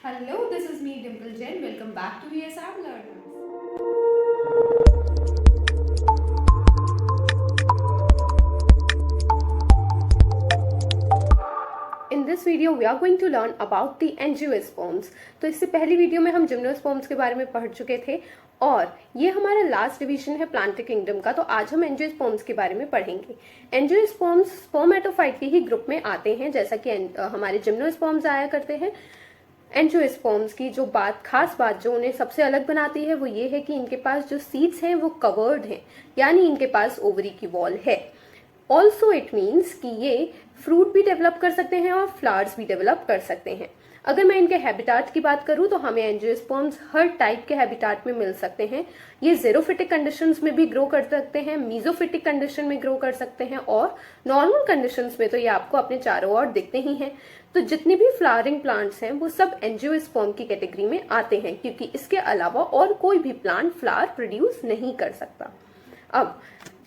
Hello, this is me Dimple Jain. Welcome back to VSR Learners. In this video we are going to learn about the angiosperms. तो इससे पहली video में हम gymnosperms के बारे में पढ़ चुके थे और ये हमारा लास्ट डिवीजन है प्लांट किंगडम का। तो आज हम एंजियोस्पर्म्स के बारे में पढ़ेंगे। एंजियोस्पर्म्स स्पर्मेटोफाइट के ही ग्रुप में आते हैं, जैसा कि हमारे जिम्नोस्पर्म्स आया करते हैं। एंजियोस्पर्म्स की जो खास बात जो उन्हें सबसे अलग बनाती है वो ये है कि इनके पास जो सीड्स हैं वो कवर्ड हैं, यानी इनके पास ओवरी की वॉल है। ऑल्सो इट मीन्स कि ये फ्रूट भी डेवलप कर सकते हैं और फ्लावर्स भी डेवलप कर सकते हैं। अगर मैं इनके हैबिटाट की बात करूं तो हमें एंजियोस्पर्म्स हर टाइप के हैबिटाट में मिल सकते हैं। ये ज़ेरोफिटिक कंडीशंस में भी ग्रो कर सकते हैं, मीजोफिटिक कंडीशन में ग्रो कर सकते हैं और नॉर्मल कंडीशंस में तो ये आपको अपने चारों ओर दिखते ही हैं। तो जितने भी फ्लावरिंग प्लांट्स हैं वो सब एंजियोस्पर्म की कैटेगरी में आते हैं, क्योंकि इसके अलावा और कोई भी प्लांट फ्लावर प्रोड्यूस नहीं कर सकता। अब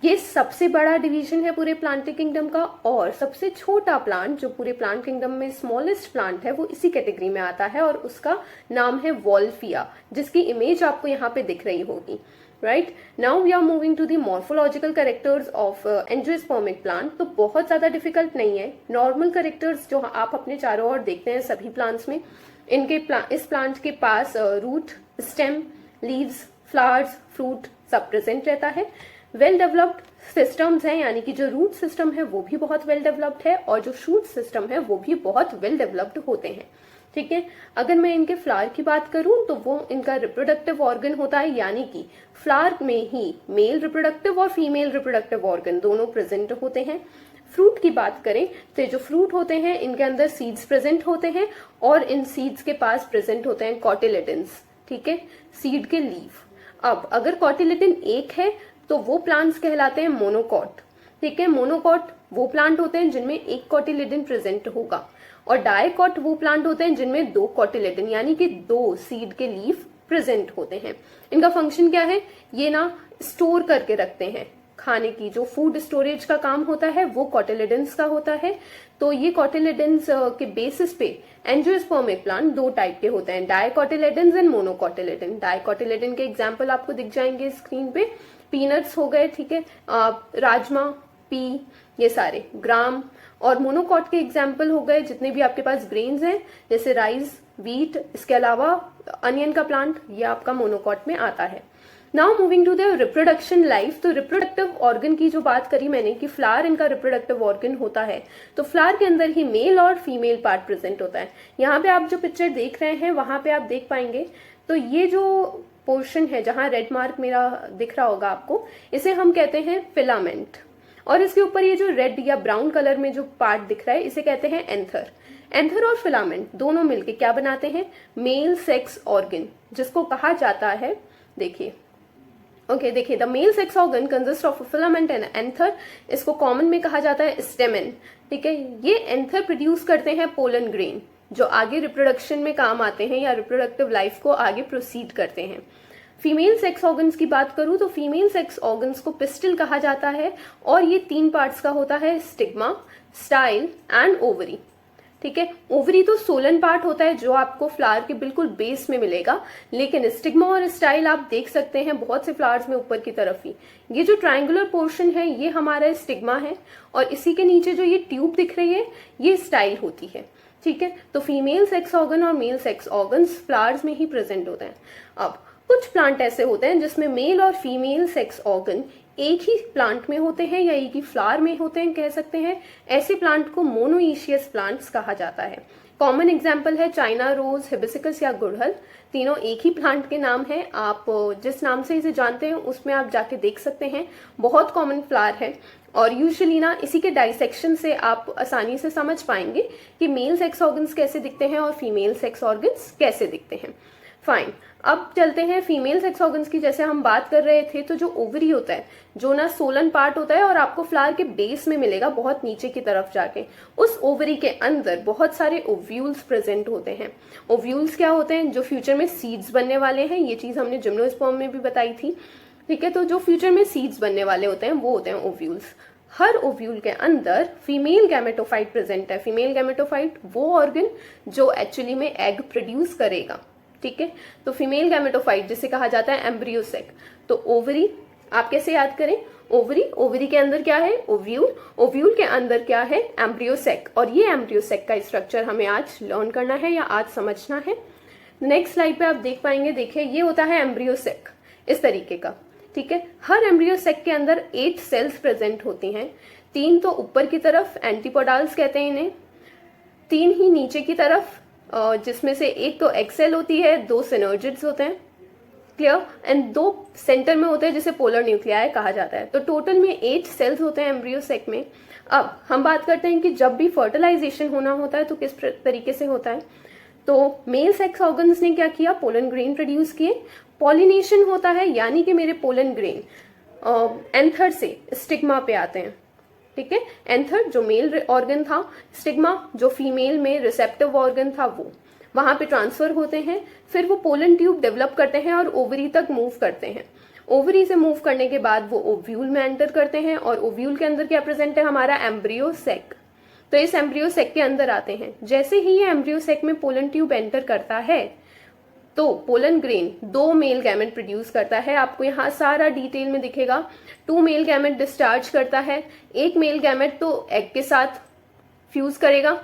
ये सबसे बड़ा डिवीजन है पूरे प्लांट किंगडम का, और सबसे छोटा प्लांट जो पूरे प्लांट किंगडम में स्मॉलेस्ट प्लांट है वो इसी कैटेगरी में आता है और उसका नाम है वॉल्फिया, जिसकी इमेज आपको यहाँ पे दिख रही होगी। Right now we are moving to the morphological characters of angiospermic plant. तो बहुत ज्यादा डिफिकल्ट नहीं है। नॉर्मल कैरेक्टर्स जो आप अपने चारों ओर देखते हैं सभी प्लांट्स में, इस प्लांट के पास root, stem, leaves, flowers, fruit सब प्रेजेंट रहता है। वेल डेवलप्ड सिस्टम्स हैं, यानी कि जो रूट सिस्टम है वो भी बहुत वेल डेवलप्ड है और जो शूट सिस्टम है वो भी बहुत वेल डेवलप्ड होते हैं। ठीक है, अगर मैं इनके फ्लावर की बात करूं तो वो इनका रिप्रोडक्टिव ऑर्गन होता है, यानी कि फ्लावर में ही मेल रिप्रोडक्टिव और फीमेल रिप्रोडक्टिव ऑर्गन दोनों प्रेजेंट होते हैं। फ्रूट की बात करें तो जो फ्रूट होते हैं इनके अंदर सीड्स प्रेजेंट होते हैं और इन सीड्स के पास प्रेजेंट होते हैं कॉटिलेडन्स। ठीक है, सीड के लीफ। अब अगर कॉटिलेडन एक है तो वो प्लांट्स कहलाते हैं मोनोकॉट। ठीक है, मोनोकॉट वो प्लांट होते हैं जिनमें एक कॉटिलेडन प्रेजेंट होगा और डाइकॉट वो प्लांट होते हैं जिनमें दो कॉटिलेडन यानी कि दो सीड के लीफ प्रेजेंट होते हैं। इनका फंक्शन क्या है? ये ना स्टोर करके रखते हैं खाने की, जो फूड स्टोरेज का काम होता है वो कॉटिलेडन्स का होता है। तो ये कॉटिलेडन्स के बेसिस पे एंजियोस्पर्मिक प्लांट दो टाइप के होते हैं, डाइकोटिलेडन्स एंड मोनोकॉटिलेडन। डाइकोटिलेडन के एग्जांपल आपको दिख जाएंगे स्क्रीन पे। पीनट्स हो गए, ठीक है, राजमा, पी, ये सारे ग्राम। और मोनोकॉट के एग्जाम्पल हो गए जितने भी आपके पास ग्रेन्स हैं, जैसे राइस, व्हीट, इसके अलावा अनियन का प्लांट, ये आपका मोनोकॉट में आता है। Now moving to the reproduction life. तो रिप्रोडक्टिव ऑर्गन की जो बात करी मैंने कि फ्लावर इनका रिप्रोडक्टिव ऑर्गन होता है, तो फ्लावर के अंदर ही मेल और फीमेल पार्ट प्रेजेंट होता है। यहाँ पे आप जो पिक्चर देख रहे हैं वहां पे आप देख पाएंगे, तो ये जो पोर्शन है जहां रेड मार्क मेरा दिख रहा होगा आपको, इसे हम कहते हैं फिलामेंट। और इसके ऊपर ये जो रेड या ब्राउन कलर में जो पार्ट दिख रहा है इसे कहते हैं एंथर। एंथर और फिलामेंट दोनों मिलके क्या बनाते हैं? मेल सेक्स ऑर्गन, जिसको कहा जाता है, देखिए देखिए, the male sex organ consist of filament and anther. इसको कॉमन में कहा जाता है स्टेमेन। ठीक है, ये एंथर प्रोड्यूस करते हैं पोलन ग्रेन, जो आगे रिप्रोडक्शन में काम आते हैं या रिप्रोडक्टिव लाइफ को आगे प्रोसीड करते हैं। फीमेल सेक्स ऑर्गन्स की बात करूं तो फीमेल सेक्स ऑर्गन्स को पिस्टिल कहा जाता है और ये तीन पार्ट्स का होता है, स्टिग्मा, स्टाइल एंड ओवरी। ठीक है, ओवरी तो सोलन पार्ट होता है जो आपको फ्लावर के बिल्कुल बेस में मिलेगा, लेकिन स्टिग्मा और स्टाइल आप देख सकते हैं बहुत से फ्लावर्स में ऊपर की तरफ ही। ये जो ट्रायंगुलर पोर्शन है ये हमारा स्टिग्मा है और इसी के नीचे जो ये ट्यूब दिख रही है ये स्टाइल होती है। ठीक है, तो फीमेल सेक्स ऑर्गन और मेल सेक्स ऑर्गन्स फ्लावर्स में ही प्रेजेंट होते हैं। अब कुछ प्लांट ऐसे होते हैं जिसमें मेल और फीमेल सेक्स ऑर्गन एक ही प्लांट में होते हैं या एक ही फ्लावर में होते हैं, कह सकते हैं। ऐसे प्लांट को मोनोइशियस प्लांट्स कहा जाता है। कॉमन एग्जाम्पल है चाइना रोज, हिबिस्कस या गुड़हल। तीनों एक ही प्लांट के नाम है, आप जिस नाम से इसे जानते हैं उसमें आप जाके देख सकते हैं। बहुत कॉमन फ्लावर है और यूजुअली ना इसी के डाइसेक्शन से आप आसानी से समझ पाएंगे कि मेल सेक्स ऑर्गन्स कैसे दिखते हैं और फीमेल सेक्स ऑर्गन्स कैसे दिखते हैं। फाइन, अब चलते हैं फीमेल सेक्स ऑर्गन्स की। जैसे हम बात कर रहे थे तो जो ओवरी होता है, जो ना सोलन पार्ट होता है और आपको फ्लावर के बेस में मिलेगा बहुत नीचे की तरफ जाके, उस ओवरी के अंदर बहुत सारे ओव्यूल्स प्रेजेंट होते हैं। ओव्यूल्स क्या होते हैं? जो फ्यूचर में सीड्स बनने वाले हैं। ये चीज हमने जिम्नोस्पर्म में भी बताई थी। ठीक है, तो जो फ्यूचर में सीड्स बनने वाले होते हैं वो होते हैं ओव्यूल्स। हर ओव्यूल के अंदर फीमेल गैमेटोफाइट प्रेजेंट है। फीमेल गैमेटोफाइट वो ऑर्गन जो एक्चुअली में एग प्रोड्यूस करेगा, ठीक है। तो फीमेल गैमेटोफाइट जिसे कहा जाता है एम्ब्रियोसेक। तो ओवरी आप कैसे याद करें, ओवरी, ओवरी के अंदर क्या है, ओव्यूल, ओव्यूल के अंदर क्या है, एम्ब्रियोसेक। और ये एम्ब्रियोसेक का स्ट्रक्चर हमें आज लर्न करना है या आज समझना है। नेक्स्ट स्लाइड पे आप देख पाएंगे, देखिए ये होता है एम्ब्रियोसेक इस तरीके का, ठीक है। हर एम्ब्रियोसेक के अंदर 8 सेल्स प्रेजेंट होती हैं। 3 तो ऊपर की तरफ, एंटीपोडाल्स कहते हैं इन्हें, 3 ही नीचे की तरफ, जिसमें से एक तो एग सेल होती है, 2 सिनर्जिड्स होते हैं, क्लियर, एंड 2 सेंटर में होते हैं जिसे पोलर न्यूक्लियाई कहा जाता है। तो टोटल में 8 सेल्स होते हैं एम्ब्रियोसेक में। अब हम बात करते हैं कि जब भी फर्टिलाइजेशन होना होता है तो किस तरीके से होता है। तो मेल सेक्स ऑर्गन्स ने क्या किया, पोलन ग्रेन प्रोड्यूस किए। पॉलिनेशन होता है, यानी कि मेरे पोलन ग्रेन एंथर से स्टिग्मा पे आते हैं, ठीक है। एंथर जो मेल ऑर्गन था, स्टिग्मा जो फीमेल में रिसेप्टिव ऑर्गन था, वो वहां पे ट्रांसफर होते हैं। फिर वो पोलन ट्यूब डेवलप करते हैं और ओवरी तक मूव करते हैं। ओवरी से मूव करने के बाद वो ओव्यूल में एंटर करते हैं और ओव्यूल के अंदर क्या प्रेजेंट है, हमारा एम्ब्रियोसेक। तो इस एम्ब्रियोसेक के अंदर आते हैं। जैसे ही ये एम्ब्रियोसेक में पोलन ट्यूब एंटर करता है तो pollen grain 2 male gamete produce करता है। आपको यहाँ सारा डिटेल में दिखेगा। 2 मेल गैमेट डिस्चार्ज करता है। एक मेल गैमेट तो एग के साथ फ्यूज करेगा,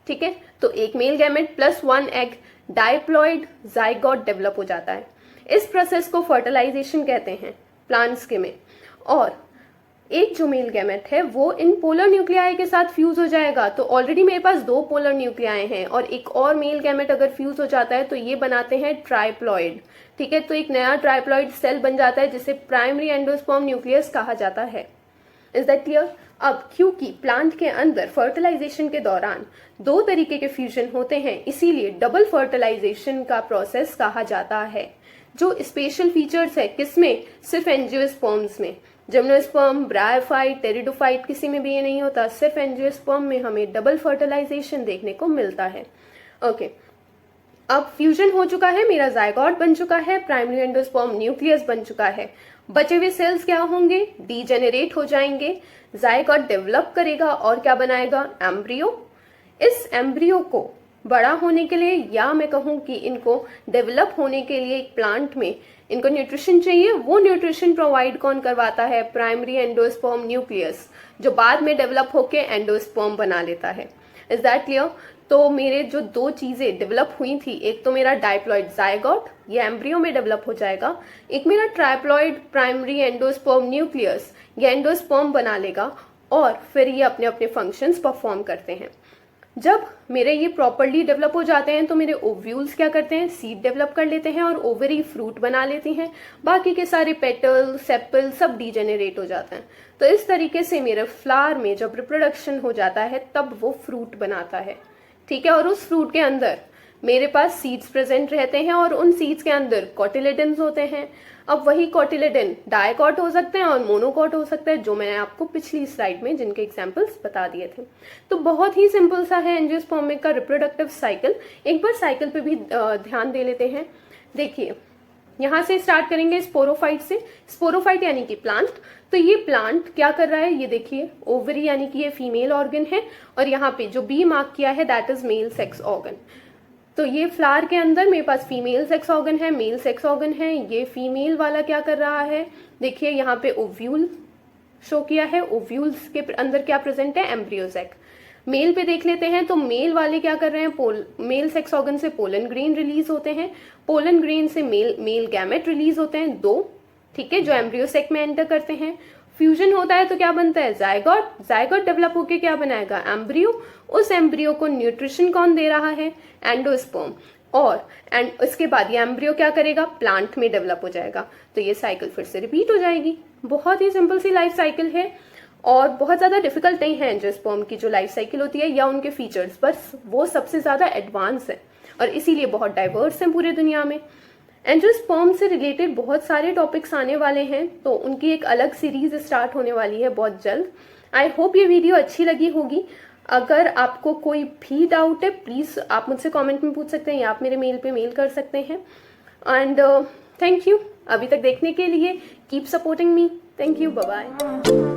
ठीक है। तो एक male gamete plus 1 egg, diploid zygote develop हो जाता है। इस प्रोसेस को फर्टिलाइजेशन कहते हैं प्लांट्स के में। और एक जो मेल गैमेट है वो इन पोलर न्यूक्लियाई के साथ फ्यूज हो जाएगा। तो ऑलरेडी मेरे पास 2 पोलर न्यूक्लियाई हैं और एक और मेल गैमेट अगर फ्यूज हो जाता है तो ये बनाते हैं ट्राइप्लॉइड, ठीक है। तो एक नया ट्राइप्लॉइड सेल बन जाता है जिसे प्राइमरी एंडोस्पर्म न्यूक्लियस कहा जाता है। Is that clear. अब क्योंकि प्लांट के अंदर फर्टिलाइजेशन के दौरान 2 तरीके के फ्यूजन होते हैं, इसीलिए डबल फर्टिलाइजेशन का प्रोसेस कहा जाता है। जो स्पेशल फीचर्स है किसमें, सिर्फ एंजियोस्पर्म्स में। जिम्नोस्पर्म, ब्रायोफाइट, टेरिडोफाइट किसी में भी ये नहीं होता। सिर्फ एंजियोस्पर्म में हमें डबल फर्टिलाइजेशन देखने को मिलता है। ओके, अब फ्यूजन हो चुका है, मेरा जायगोट बन चुका है, प्राइमरी एंडोस्पर्म न्यूक्लियस बन चुका है। बचे हुए सेल्स क्या होंगे, डीजेनरेट हो जाएंगे। जायगोट डेवलप करेगा और क्या बनाएगा, एम्ब्रियो। इस एम्ब्रियो को बड़ा होने के लिए, या मैं कहूं कि इनको डेवलप होने के लिए एक प्लांट में इनको न्यूट्रिशन चाहिए। वो न्यूट्रिशन प्रोवाइड कौन करवाता है, प्राइमरी एंडोस्पर्म न्यूक्लियस, जो बाद में डेवलप होके एंडोस्पर्म बना लेता है। Is that clear. तो मेरे जो 2 चीजें डेवलप हुई थी, एक तो मेरा डायप्लॉइड जायगोट, ये एम्ब्रियो में डेवलप हो जाएगा। एक मेरा ट्राइप्लॉइड प्राइमरी एंडोस्पर्म न्यूक्लियस, ये एंडोस्पर्म बना लेगा और फिर ये अपने अपने फंक्शंस परफॉर्म करते हैं। जब मेरे ये प्रॉपरली डेवलप हो जाते हैं तो मेरे ओव्यूल्स क्या करते हैं, सीड डेवलप कर लेते हैं और ओवरी फ्रूट बना लेती हैं। बाकी के सारे पेटल, सेपल सब डीजेनरेट हो जाते हैं। तो इस तरीके से मेरे फ्लावर में जब रिप्रोडक्शन हो जाता है तब वो फ्रूट बनाता है, ठीक है। और उस फ्रूट के अंदर मेरे पास सीड्स प्रेजेंट रहते हैं और उन सीड्स के अंदर कोटिलेडन्स होते हैं। अब वही कोटिलेडन डायकॉट हो सकते हैं और मोनोकॉट हो सकता है, जो मैंने आपको पिछली स्लाइड में जिनके एग्जांपल्स बता दिए थे। तो बहुत ही सिंपल सा है एंजियोस्पर्म का रिप्रोडक्टिव साइकिल। एक बार साइकिल पे भी ध्यान दे लेते हैं। देखिए, यहाँ से स्टार्ट करेंगे स्पोरोफाइट से। स्पोरोफाइट यानी कि प्लांट। तो ये प्लांट क्या कर रहा है, ये देखिए, ओवरी यानी कि ये फीमेल ऑर्गन है और यहाँ पे जो बी मार्क किया है that is male sex organ. तो ये फ्लावर के अंदर मेरे पास फीमेल सेक्स ऑर्गन है, मेल सेक्स ऑर्गन है। ये फीमेल वाला क्या कर रहा है, देखिए यहाँ पे ओव्यूल शो किया है। ओव्यूल्स के अंदर क्या प्रेजेंट है, एम्ब्रियोसेक। मेल पे देख लेते हैं तो मेल वाले क्या कर रहे हैं, मेल सेक्स ऑर्गन से पोलन ग्रेन रिलीज होते हैं। पोलन ग्रेन से मेल गैमेट रिलीज होते हैं 2, ठीक है, जो एम्ब्रियोसेक में एंटर करते हैं। फ्यूजन होता है तो क्या बनता है, जायगोट। जायगोट डेवलप होके क्या बनाएगा, एम्ब्रियो। उस एम्ब्रियो को न्यूट्रिशन कौन दे रहा है, एंडोस्पर्म। और इसके बाद ये एम्ब्रियो क्या करेगा, प्लांट में डेवलप हो जाएगा। तो ये साइकिल फिर से रिपीट हो जाएगी। बहुत ही सिंपल सी लाइफ साइकिल है और बहुत ज्यादा डिफिकल्ट नहीं है एंजियोस्पर्म की जो लाइफ साइकिल होती है या उनके फीचर्स, बस वो सबसे ज्यादा एडवांस है और इसीलिए बहुत डाइवर्स है पूरी दुनिया में। एंजियोस्पर्म से रिलेटेड बहुत सारे टॉपिक्स आने वाले हैं, तो उनकी एक अलग सीरीज स्टार्ट होने वाली है बहुत जल्द। आई होप ये वीडियो अच्छी लगी होगी। अगर आपको कोई भी डाउट है प्लीज आप मुझसे कमेंट में पूछ सकते हैं या आप मेरे मेल पे मेल कर सकते हैं। एंड थैंक यू अभी तक देखने के लिए। Keep supporting me. Thank you, bye bye.